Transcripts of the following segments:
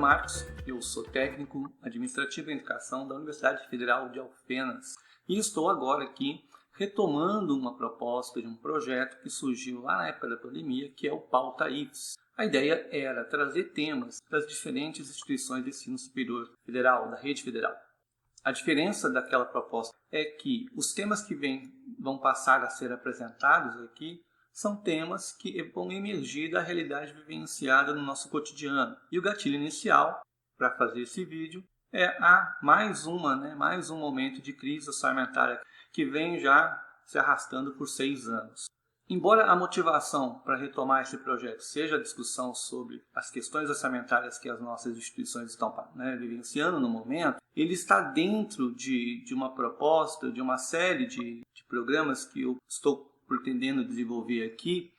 Marcos, eu sou técnico administrativo em educação da Universidade Federal de Alfenas e estou agora aqui retomando uma proposta de um projeto que surgiu lá na época da pandemia, que é o Pauta IFES. A ideia era trazer temas das diferentes instituições de ensino superior federal, da rede federal. A diferença daquela proposta é que os temas que vão passar a ser apresentados aqui são temas que vão emergir da realidade vivenciada no nosso cotidiano. E o gatilho inicial para fazer esse vídeo é mais um momento de crise orçamentária que vem já se arrastando por 6 anos. Embora a motivação para retomar esse projeto seja a discussão sobre as questões orçamentárias que as nossas instituições estão vivenciando no momento, ele está dentro de uma proposta, de uma série de programas que eu estou pretendendo desenvolver aqui,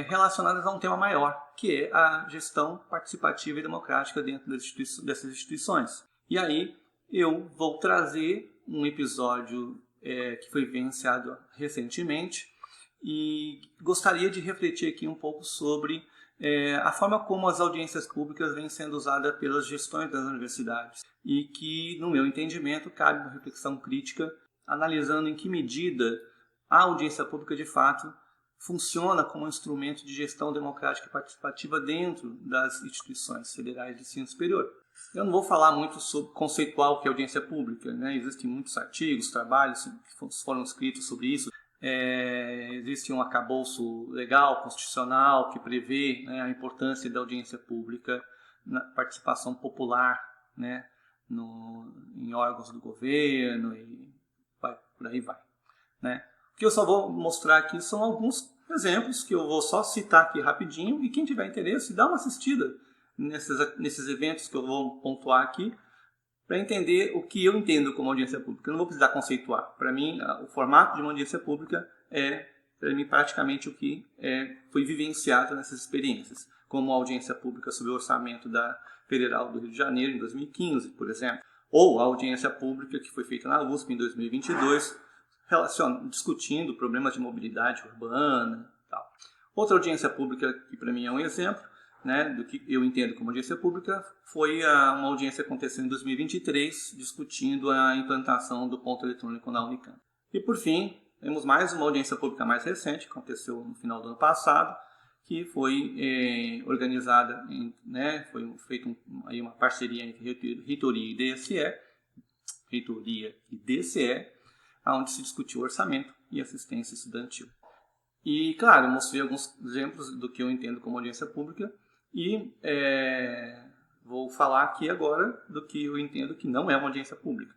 relacionadas a um tema maior, que é a gestão participativa e democrática dentro dessas instituições. E aí eu vou trazer um episódio que foi vivenciado recentemente e gostaria de refletir aqui um pouco sobre a forma como as audiências públicas vêm sendo usadas pelas gestões das universidades e que, no meu entendimento, cabe uma reflexão crítica analisando em que medida a audiência pública, de fato, funciona como um instrumento de gestão democrática e participativa dentro das instituições federais de ensino superior. Eu não vou falar muito sobre conceitual o que é audiência pública, Existem muitos artigos, trabalhos que foram escritos sobre isso. Existe um arcabouço legal, constitucional, que prevê a importância da audiência pública na participação popular, em órgãos do governo e por aí vai. O que eu só vou mostrar aqui são alguns exemplos que eu vou só citar aqui rapidinho e quem tiver interesse, dá uma assistida nesses eventos que eu vou pontuar aqui para entender o que eu entendo como audiência pública. Eu não vou precisar conceituar. Para mim, o formato de uma audiência pública é, para mim, praticamente o que foi vivenciado nessas experiências, como a audiência pública sobre o orçamento da Federal do Rio de Janeiro em 2015, por exemplo, ou a audiência pública que foi feita na USP em 2022, discutindo problemas de mobilidade urbana e tal. Outra audiência pública que para mim é um exemplo, do que eu entendo como audiência pública, foi uma audiência que aconteceu em 2023, discutindo a implantação do ponto eletrônico na Unicamp. E por fim, temos mais uma audiência pública mais recente, que aconteceu no final do ano passado, que foi organizada, foi feita uma parceria entre reitoria e DCE, onde se discutiu orçamento e assistência estudantil. E, claro, eu mostrei alguns exemplos do que eu entendo como audiência pública e vou falar aqui agora do que eu entendo que não é uma audiência pública,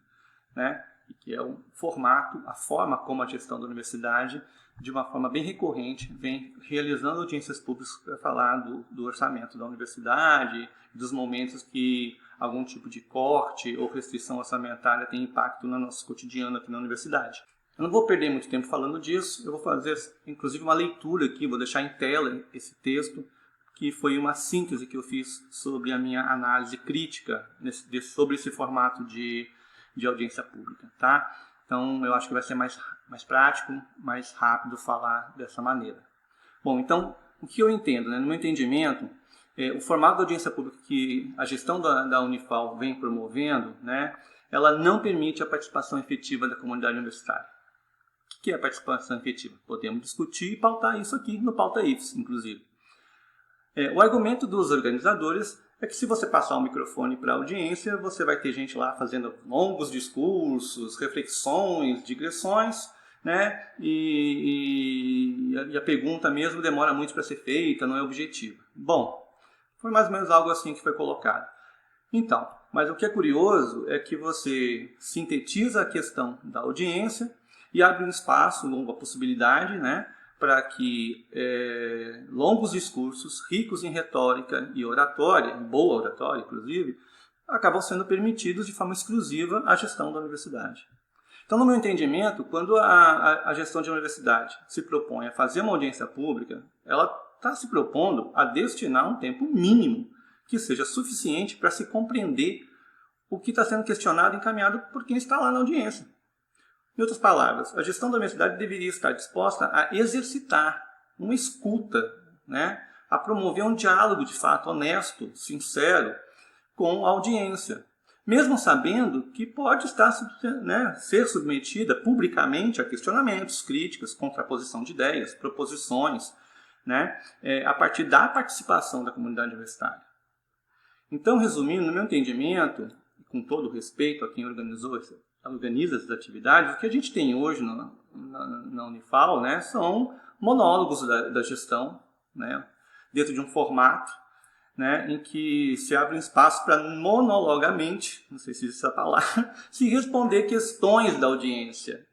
e que é o formato, a forma como a gestão da universidade, de uma forma bem recorrente, vem realizando audiências públicas para falar do orçamento da universidade, dos momentos que algum tipo de corte ou restrição orçamentária tem impacto no nosso cotidiano aqui na universidade. Eu não vou perder muito tempo falando disso, eu vou fazer inclusive uma leitura aqui, vou deixar em tela esse texto, que foi uma síntese que eu fiz sobre a minha análise crítica sobre esse formato de audiência pública, tá? Então eu acho que vai ser mais prático, mais rápido falar dessa maneira. Bom, então o que eu entendo, no meu entendimento, o formato da audiência pública que a gestão da Unifal vem promovendo, ela não permite a participação efetiva da comunidade universitária. O que é a participação efetiva? Podemos discutir e pautar isso aqui no Pauta IFES, inclusive. O argumento dos organizadores é que se você passar o microfone para a audiência, você vai ter gente lá fazendo longos discursos, reflexões, digressões, e a pergunta mesmo demora muito para ser feita, não é objetiva. Bom, foi mais ou menos algo assim que foi colocado. Então, mas o que é curioso é que você sintetiza a questão da audiência e abre um espaço, uma possibilidade, para que longos discursos, ricos em retórica e oratória, boa oratória inclusive, acabam sendo permitidos de forma exclusiva à gestão da universidade. Então, no meu entendimento, quando a gestão de uma universidade se propõe a fazer uma audiência pública, ela está se propondo a destinar um tempo mínimo que seja suficiente para se compreender o que está sendo questionado e encaminhado por quem está lá na audiência. Em outras palavras, a gestão da universidade deveria estar disposta a exercitar uma escuta, a promover um diálogo de fato honesto, sincero, com audiência, mesmo sabendo que pode estar, né, ser submetida publicamente a questionamentos, críticas, contraposição de ideias, proposições, né, a partir da participação da comunidade universitária. Então, resumindo, no meu entendimento, com todo o respeito a quem organiza essas atividades, o que a gente tem hoje na Unifal, né, são monólogos da gestão, né, dentro de um formato, né, em que se abre um espaço para monologamente, não sei se existe essa palavra, se responder questões da audiência.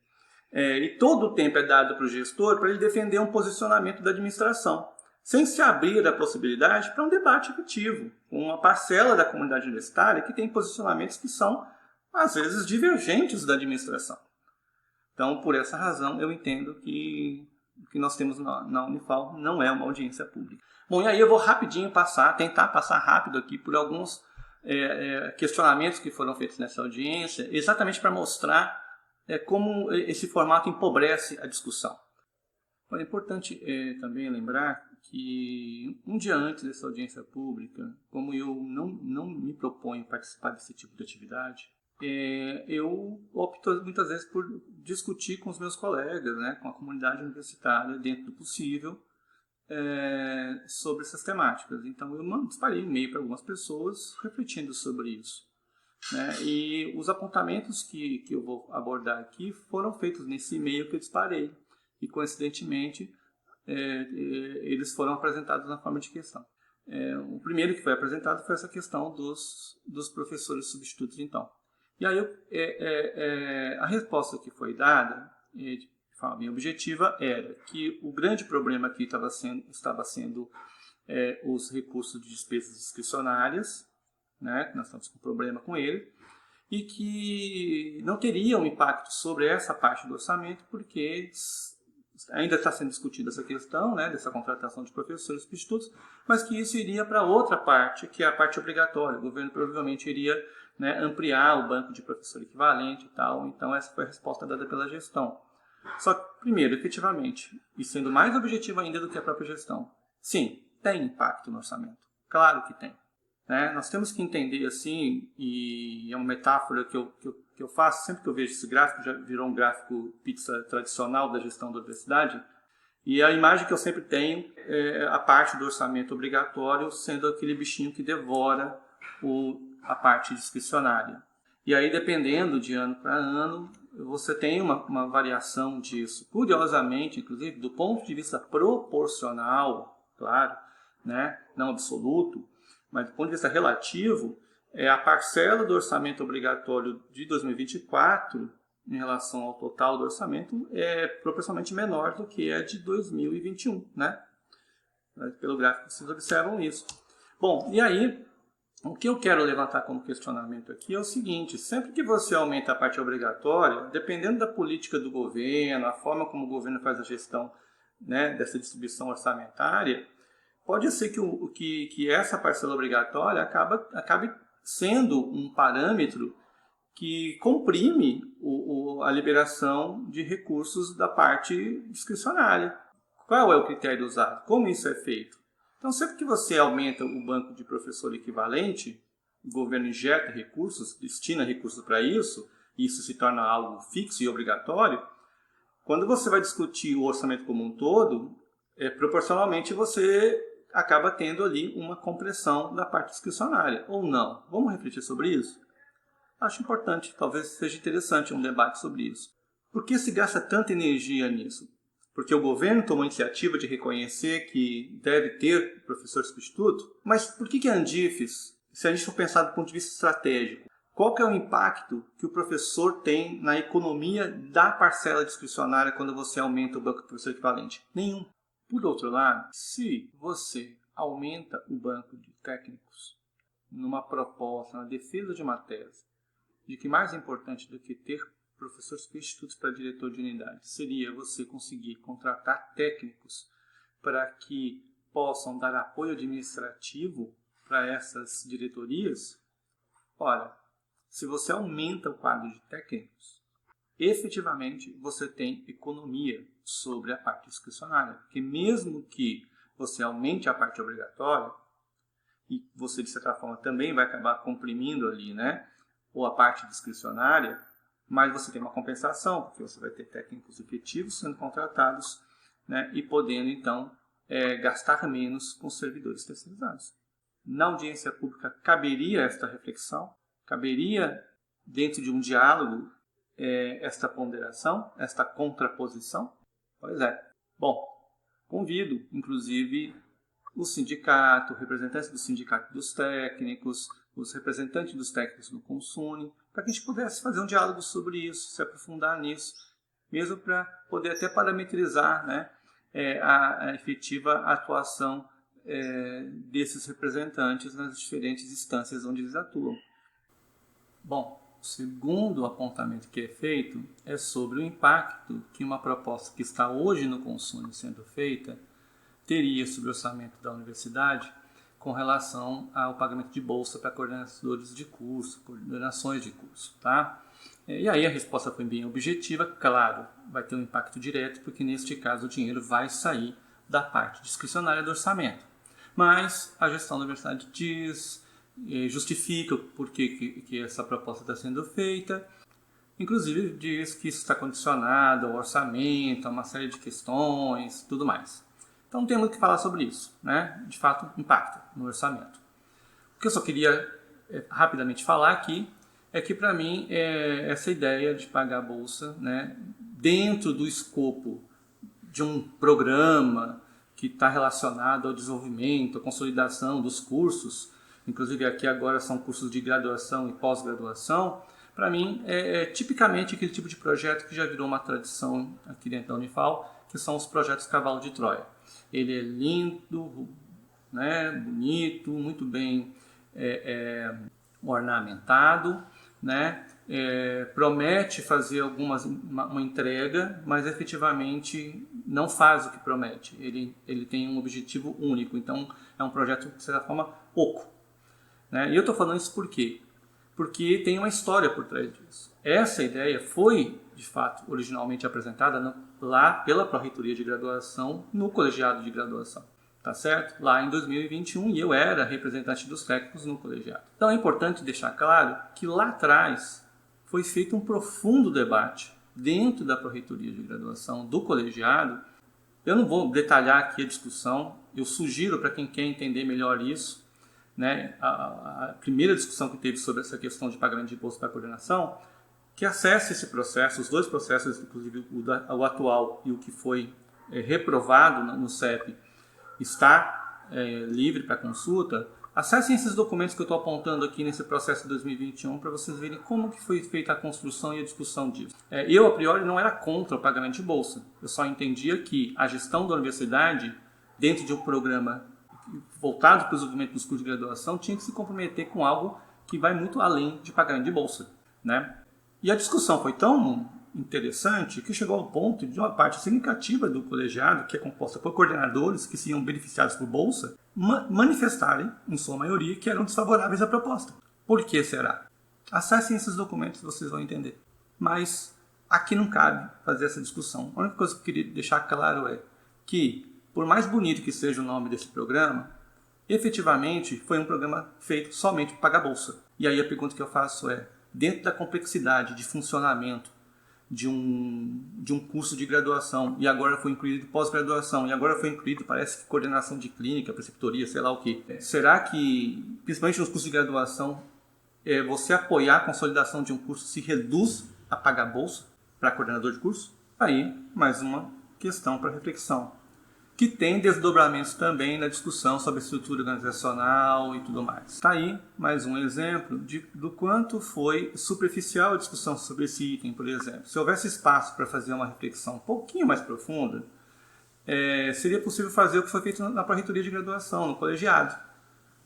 E todo o tempo é dado para o gestor para ele defender um posicionamento da administração, sem se abrir a possibilidade para um debate efetivo, com uma parcela da comunidade universitária que tem posicionamentos que são, às vezes, divergentes da administração. Então, por essa razão, eu entendo que o que nós temos na Unifal não é uma audiência pública. Bom, e aí eu vou rapidinho tentar passar rápido aqui por alguns questionamentos que foram feitos nessa audiência, exatamente para mostrar como esse formato empobrece a discussão. É importante também lembrar que um dia antes dessa audiência pública, como eu não me proponho participar desse tipo de atividade, eu opto muitas vezes por discutir com os meus colegas, né, com a comunidade universitária, dentro do possível, sobre essas temáticas. Então eu disparei um e-mail para algumas pessoas refletindo sobre isso, né? E os apontamentos que eu vou abordar aqui foram feitos nesse e-mail que eu disparei e coincidentemente eles foram apresentados na forma de questão. O primeiro que foi apresentado foi essa questão dos professores substitutos. Então, e aí a resposta que foi dada de forma bem objetiva era que o grande problema aqui estava sendo os recursos de despesas discricionárias, né, que nós estamos com problema com ele, e que não teria um impacto sobre essa parte do orçamento, porque ainda está sendo discutida essa questão, né, dessa contratação de professores substitutos, mas que isso iria para outra parte, que é a parte obrigatória. O governo provavelmente iria, né, ampliar o banco de professor equivalente e tal. Então essa foi a resposta dada pela gestão. Só que, primeiro, efetivamente, e sendo mais objetivo ainda do que a própria gestão, sim, tem impacto no orçamento. Claro que tem. Né? Nós temos que entender assim, e é uma metáfora que eu faço sempre que eu vejo esse gráfico, já virou um gráfico pizza tradicional da gestão da universidade, e a imagem que eu sempre tenho é a parte do orçamento obrigatório sendo aquele bichinho que devora a parte discricionária. E aí, dependendo de ano para ano, você tem uma variação disso. Curiosamente, inclusive, do ponto de vista proporcional, claro, né, não absoluto, mas do ponto de vista relativo, a parcela do orçamento obrigatório de 2024, em relação ao total do orçamento, é proporcionalmente menor do que a de 2021, né? Pelo gráfico vocês observam isso. Bom, e aí, o que eu quero levantar como questionamento aqui é o seguinte: sempre que você aumenta a parte obrigatória, dependendo da política do governo, a forma como o governo faz a gestão, né, dessa distribuição orçamentária, pode ser que essa parcela obrigatória acabe sendo um parâmetro que comprime a liberação de recursos da parte discricionária. Qual é o critério usado? Como isso é feito? Então, sempre que você aumenta o banco de professor equivalente, o governo injeta recursos, destina recursos para isso, e isso se torna algo fixo e obrigatório, quando você vai discutir o orçamento como um todo, proporcionalmente você acaba tendo ali uma compressão da parte discricionária, ou não. Vamos refletir sobre isso? Acho importante, talvez seja interessante um debate sobre isso. Por que se gasta tanta energia nisso? Porque o governo tomou a iniciativa de reconhecer que deve ter professor substituto? Mas por que a Andifes, se a gente for pensar do ponto de vista estratégico, qual que é o impacto que o professor tem na economia da parcela discricionária quando você aumenta o banco de professor equivalente? Nenhum. Por outro lado, se você aumenta o banco de técnicos numa proposta, na defesa de uma tese, de que mais importante do que ter professores substitutos para diretor de unidade seria você conseguir contratar técnicos para que possam dar apoio administrativo para essas diretorias, olha, se você aumenta o quadro de técnicos, efetivamente você tem economia sobre a parte discricionária, porque mesmo que você aumente a parte obrigatória, e você, de certa forma, também vai acabar comprimindo ali, né, ou a parte discricionária, mas você tem uma compensação, porque você vai ter técnicos efetivos sendo contratados, né, e podendo, então, gastar menos com servidores terceirizados. Na audiência pública, caberia esta reflexão? Caberia, dentro de um diálogo, esta ponderação, esta contraposição? Pois é. Bom, convido, inclusive, o sindicato, representantes do sindicato dos técnicos, os representantes dos técnicos do Consune, para que a gente pudesse fazer um diálogo sobre isso, se aprofundar nisso, mesmo para poder até parametrizar, né, a efetiva atuação desses representantes nas diferentes instâncias onde eles atuam. Bom, o segundo apontamento que é feito é sobre o impacto que uma proposta que está hoje no Consune sendo feita teria sobre o orçamento da universidade com relação ao pagamento de bolsa para coordenadores de curso, coordenações de curso, tá? E aí a resposta foi bem objetiva, claro, vai ter um impacto direto, porque neste caso o dinheiro vai sair da parte discricionária do orçamento. Mas a gestão da universidade diz, justifica por que essa proposta está sendo feita, inclusive diz que isso está condicionado ao orçamento, a uma série de questões, tudo mais. Então não tem muito o que falar sobre isso, né? De fato, impacta no orçamento. O que eu só queria rapidamente falar aqui é que, para mim, essa ideia de pagar a bolsa, né, dentro do escopo de um programa que está relacionado ao desenvolvimento, à consolidação dos cursos, inclusive aqui agora são cursos de graduação e pós-graduação, para mim é tipicamente aquele tipo de projeto que já virou uma tradição aqui dentro da Unifal, que são os projetos Cavalo de Troia. Ele é lindo, né, bonito, muito bem ornamentado, né, promete fazer uma entrega, mas efetivamente não faz o que promete. Ele tem um objetivo único, então é um projeto, de certa forma, oco. Né? E eu estou falando isso por quê? Porque tem uma história por trás disso. Essa ideia foi, de fato, originalmente apresentada lá pela Pró-Reitoria de Graduação, no colegiado de graduação. Tá certo? Lá em 2021, e eu era representante dos técnicos no colegiado. Então é importante deixar claro que lá atrás foi feito um profundo debate dentro da Pró-Reitoria de Graduação do colegiado. Eu não vou detalhar aqui a discussão, eu sugiro para quem quer entender melhor isso, né, a primeira discussão que teve sobre essa questão de pagamento de imposto para a coordenação, que acesse esse processo, os dois processos, inclusive o atual e o que foi reprovado no CEP, está livre para consulta. Acessem esses documentos que eu estou apontando aqui nesse processo de 2021 para vocês verem como que foi feita a construção e a discussão disso. Eu, a priori, não era contra o pagamento de bolsa. Eu só entendia que a gestão da universidade, dentro de um programa voltado para o desenvolvimento dos cursos de graduação, tinha que se comprometer com algo que vai muito além de pagamento de bolsa, né? E a discussão foi tão interessante que chegou ao ponto de uma parte significativa do colegiado, que é composta por coordenadores que seriam beneficiados por bolsa, manifestarem, em sua maioria, que eram desfavoráveis à proposta. Por que será? Acessem esses documentos, vocês vão entender. Mas aqui não cabe fazer essa discussão. A única coisa que eu queria deixar claro é que, por mais bonito que seja o nome desse programa, efetivamente foi um programa feito somente para pagar bolsa. E aí a pergunta que eu faço é, dentro da complexidade de funcionamento de um curso de graduação, e agora foi incluído pós-graduação, e agora foi incluído, parece que coordenação de clínica, preceptoria, sei lá o que. Será que, principalmente nos cursos de graduação, você apoiar a consolidação de um curso se reduz a pagar bolsa para coordenador de curso? Aí, mais uma questão para reflexão, que tem desdobramentos também na discussão sobre a estrutura organizacional e tudo mais. Está aí mais um exemplo do quanto foi superficial a discussão sobre esse item, por exemplo. Se houvesse espaço para fazer uma reflexão um pouquinho mais profunda, seria possível fazer o que foi feito na Pró-Reitoria de Graduação, no colegiado,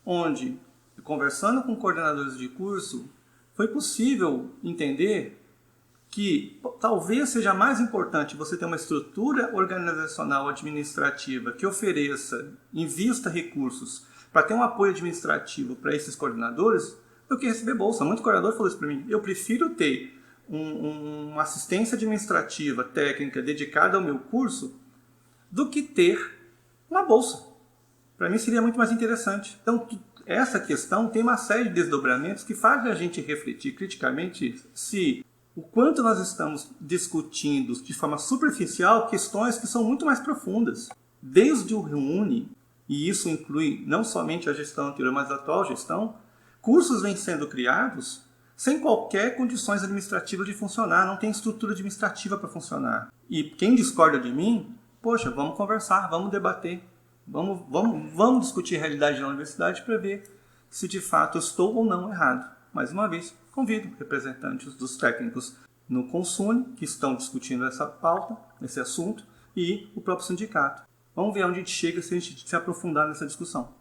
onde, conversando com coordenadores de curso, foi possível entender que talvez seja mais importante você ter uma estrutura organizacional administrativa que ofereça, invista recursos para ter um apoio administrativo para esses coordenadores do que receber bolsa. Muito coordenador falou isso para mim. Eu prefiro ter uma assistência administrativa, técnica, dedicada ao meu curso do que ter uma bolsa. Para mim seria muito mais interessante. Então, essa questão tem uma série de desdobramentos que fazem a gente refletir criticamente se o quanto nós estamos discutindo de forma superficial questões que são muito mais profundas. Desde o Reúne, e isso inclui não somente a gestão anterior, mas a atual gestão, cursos vêm sendo criados sem qualquer condições administrativas de funcionar, não tem estrutura administrativa para funcionar. E quem discorda de mim, poxa, vamos conversar, vamos debater, vamos discutir a realidade da universidade para ver se de fato eu estou ou não errado. Mais uma vez, convido representantes dos técnicos no Consune, que estão discutindo essa pauta, esse assunto, e o próprio sindicato. Vamos ver onde a gente chega se a gente se aprofundar nessa discussão.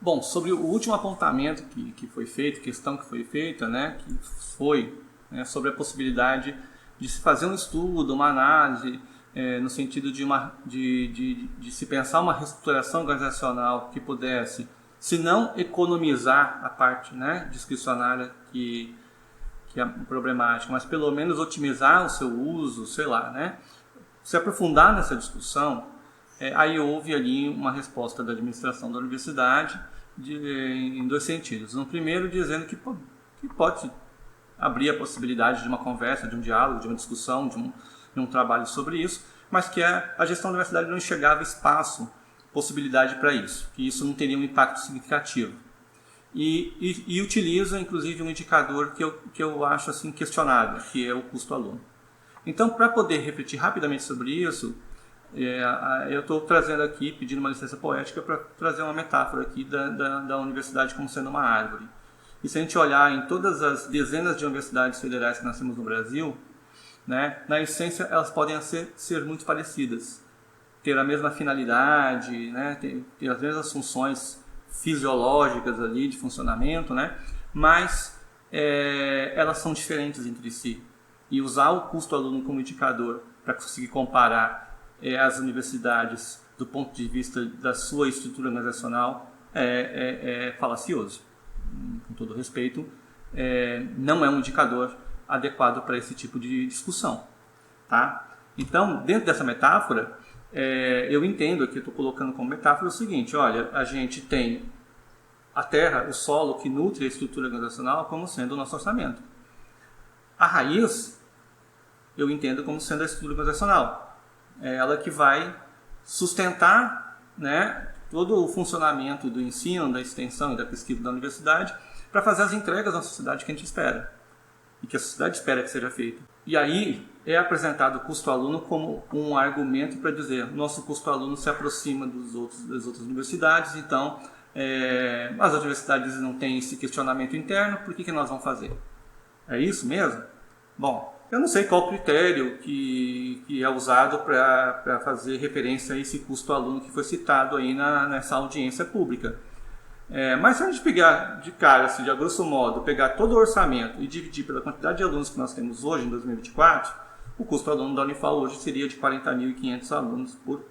Bom, sobre o último apontamento que foi feito, questão que foi feita, né, que foi sobre a possibilidade de se fazer um estudo, uma análise, no sentido de se pensar uma reestruturação organizacional que pudesse, se não economizar a parte, né, discricionária que é problemática, mas pelo menos otimizar o seu uso, sei lá, né? Se aprofundar nessa discussão, aí houve ali uma resposta da administração da universidade em dois sentidos. No primeiro, dizendo que pode abrir a possibilidade de uma conversa, de um diálogo, de uma discussão, de um trabalho sobre isso, mas que a gestão da universidade não enxergava espaço, possibilidade para isso, que isso não teria um impacto significativo. E utiliza, inclusive, um indicador que eu acho assim, questionável, que é o custo aluno. Então, para poder refletir rapidamente sobre isso, eu estou trazendo aqui, pedindo uma licença poética, para trazer uma metáfora aqui da universidade como sendo uma árvore. E se a gente olhar em todas as dezenas de universidades federais que nós temos no Brasil, né, na essência elas podem ser muito parecidas, ter a mesma finalidade, né, ter as mesmas funções fisiológicas ali de funcionamento, né, mas elas são diferentes entre si. E usar o custo aluno como indicador para conseguir comparar as universidades do ponto de vista da sua estrutura organizacional é falacioso. Com todo respeito, não é um indicador adequado para esse tipo de discussão. Tá? Então, dentro dessa metáfora, eu entendo aqui, estou colocando como metáfora o seguinte: olha, a gente tem a terra, o solo que nutre a estrutura organizacional como sendo o nosso orçamento. A raiz, eu entendo como sendo a estrutura organizacional. É ela que vai sustentar, né, todo o funcionamento do ensino, da extensão e da pesquisa da universidade para fazer as entregas na sociedade que a gente espera e que a sociedade espera que seja feito. E aí é apresentado o custo aluno como um argumento para dizer: nosso custo aluno se aproxima das outras universidades, então as universidades não têm esse questionamento interno, por que nós vamos fazer? É isso mesmo? Bom, eu não sei qual critério que é usado para fazer referência a esse custo aluno que foi citado aí nessa audiência pública. Mas se a gente pegar de cara, assim, de a grosso modo, pegar todo o orçamento e dividir pela quantidade de alunos que nós temos hoje, em 2024, o custo aluno da Unifal hoje seria de 40.500 alunos por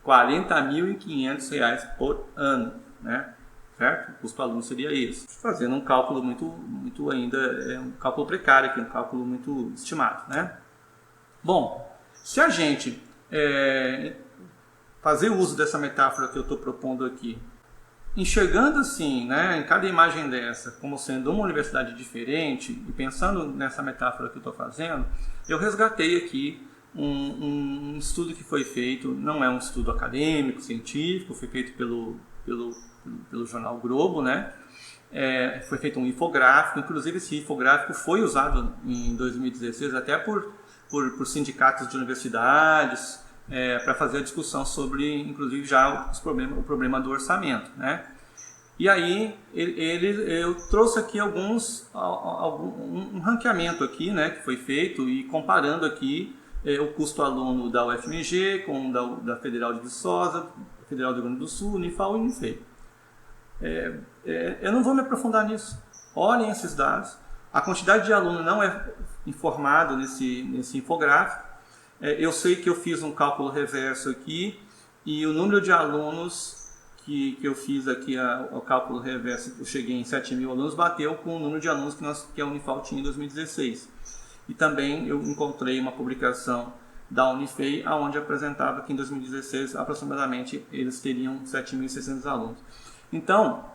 40.500 reais por ano, né? Certo? O custo aluno seria esse. Fazendo um cálculo muito ainda, um cálculo precário aqui, um cálculo muito estimado, né? Bom, se a gente fazer uso dessa metáfora que eu estou propondo aqui, enxergando assim, né, em cada imagem dessa, como sendo uma universidade diferente, e pensando nessa metáfora que eu estou fazendo, eu resgatei aqui um estudo que foi feito, não é um estudo acadêmico, científico, foi feito pelo jornal Globo, né? Foi feito um infográfico, inclusive esse infográfico foi usado em 2016 até por sindicatos de universidades, para fazer a discussão sobre, inclusive, já o problema do orçamento, né? E aí eu trouxe aqui um ranqueamento aqui, né, que foi feito, e comparando aqui o custo aluno da UFMG com da Federal de Viçosa, Federal do Rio Grande do Sul, Unifal e Unifei. Eu não vou me aprofundar nisso. Olhem esses dados. A quantidade de aluno não é informado nesse infográfico. Eu sei que eu fiz um cálculo reverso aqui e o número de alunos que eu fiz aqui, o cálculo reverso, eu cheguei em 7.000 alunos, bateu com o número de alunos que a Unifal tinha em 2016. E também eu encontrei uma publicação da Unifei, onde apresentava que em 2016 aproximadamente eles teriam 7.600 alunos. Então,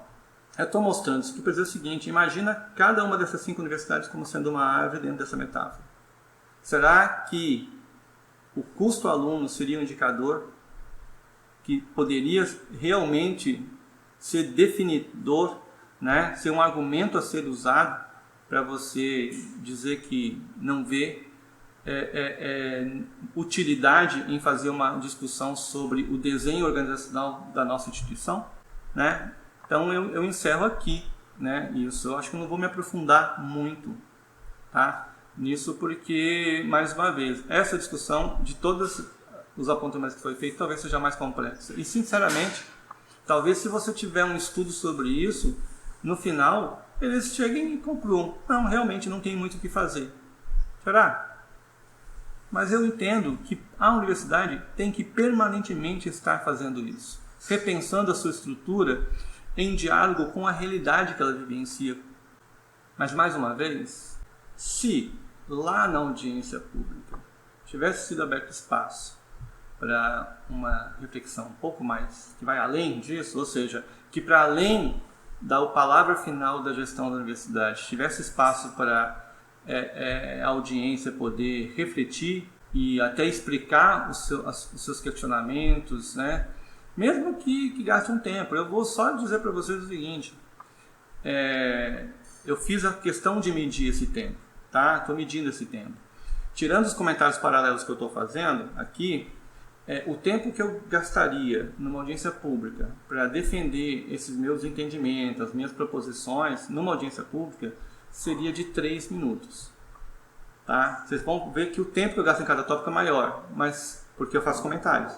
eu estou mostrando isso aqui para dizer o seguinte: imagina cada uma dessas 5 universidades como sendo uma árvore dentro dessa metáfora. Será que o custo aluno seria um indicador que poderia realmente ser definidor, né? Ser um argumento a ser usado para você dizer que não vê utilidade em fazer uma discussão sobre o desenho organizacional da nossa instituição, né? Então eu encerro aqui, né? Isso, eu acho que eu não vou me aprofundar muito, tá? Nisso, porque, mais uma vez, essa discussão de todos os apontamentos que foi feito talvez seja mais complexa. E, sinceramente, talvez se você tiver um estudo sobre isso, no final, eles cheguem e concluam: não, realmente não tem muito o que fazer. Será? Mas eu entendo que a universidade tem que permanentemente estar fazendo isso, repensando a sua estrutura em diálogo com a realidade que ela vivencia. Mas, mais uma vez, se lá na audiência pública tivesse sido aberto espaço para uma reflexão um pouco mais, que vai além disso, ou seja, que para além da palavra final da gestão da universidade tivesse espaço para a audiência poder refletir e até explicar os seus questionamentos, né? Mesmo que gaste um tempo. Eu vou só dizer para vocês o seguinte: eu fiz a questão de medir esse tempo, tá? Estou medindo esse tempo. Tirando os comentários paralelos que eu estou fazendo aqui, o tempo que eu gastaria numa audiência pública para defender esses meus entendimentos, as minhas proposições, numa audiência pública, seria de 3 minutos. Tá? Vocês vão ver que o tempo que eu gasto em cada tópico é maior, mas porque eu faço comentários.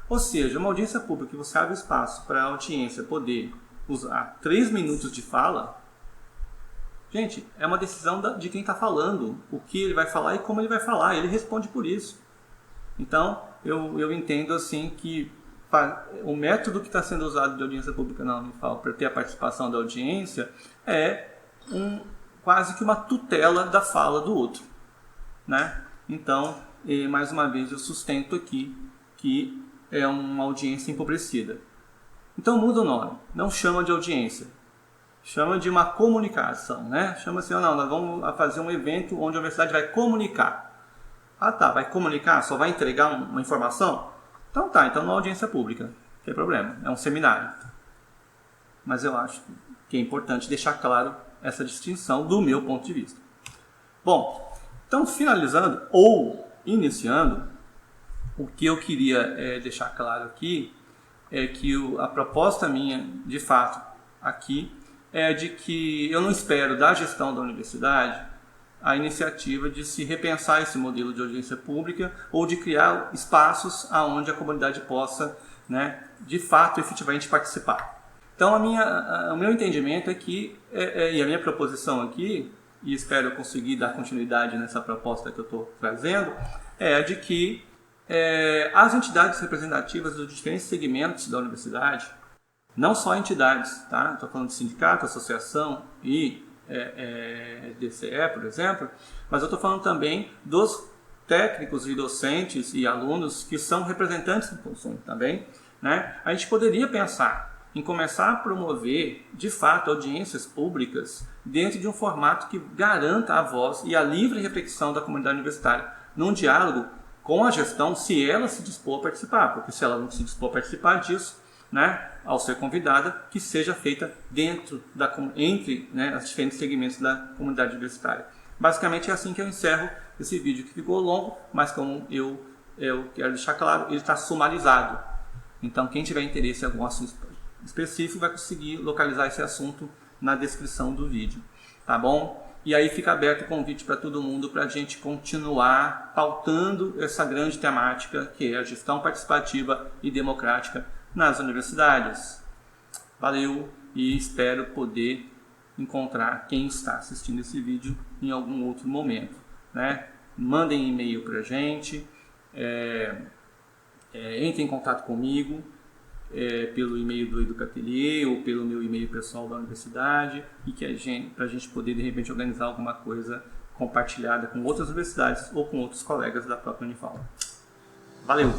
Ou seja, uma audiência pública que você abre espaço para a audiência poder usar 3 minutos de fala, gente, é uma decisão de quem está falando, o que ele vai falar e como ele vai falar, ele responde por isso. Então, eu entendo assim que o método que está sendo usado de audiência pública na Unifal para ter a participação da audiência é quase que uma tutela da fala do outro, né? Então, mais uma vez, eu sustento aqui que é uma audiência empobrecida. Então muda o nome, não chama de audiência, chama de uma comunicação, né? Chama assim: não, nós vamos fazer um evento onde a universidade vai comunicar. Ah tá, vai comunicar? Só vai entregar uma informação? Então tá, então não é audiência pública, não tem problema, é um seminário. Mas eu acho que é importante deixar claro essa distinção do meu ponto de vista. Bom, então finalizando ou iniciando, o que eu queria deixar claro aqui é que a proposta minha, de fato, aqui é de que eu não espero da gestão da universidade a iniciativa de se repensar esse modelo de audiência pública ou de criar espaços onde a comunidade possa, né, de fato, efetivamente participar. Então, o meu entendimento é que, e a minha proposição aqui, e espero conseguir dar continuidade nessa proposta que eu estou trazendo, é a de que as entidades representativas dos diferentes segmentos da universidade, não só entidades, tá? Estou falando de sindicato, associação e DCE, por exemplo, mas eu estou falando também dos técnicos e docentes e alunos que são representantes do consumo também, né? A gente poderia pensar em começar a promover, de fato, audiências públicas dentro de um formato que garanta a voz e a livre reflexão da comunidade universitária, num diálogo com a gestão, se ela se dispor a participar, porque se ela não se dispor a participar disso, né, ao ser convidada, que seja feita entre os diferentes segmentos da comunidade universitária. Basicamente é assim que eu encerro esse vídeo, que ficou longo, mas como eu quero deixar claro, ele está sumarizado. Então quem tiver interesse em algum assunto específico vai conseguir localizar esse assunto na descrição do vídeo, tá bom? E aí fica aberto o convite para todo mundo para a gente continuar pautando essa grande temática que é a gestão participativa e democrática nas universidades. Valeu e espero poder encontrar quem está assistindo esse vídeo em algum outro momento, né? Mandem e-mail para a gente, entrem em contato comigo pelo e-mail do Educatelier ou pelo meu e-mail pessoal da universidade, e que para a gente poder de repente organizar alguma coisa compartilhada com outras universidades ou com outros colegas da própria Unival. Valeu!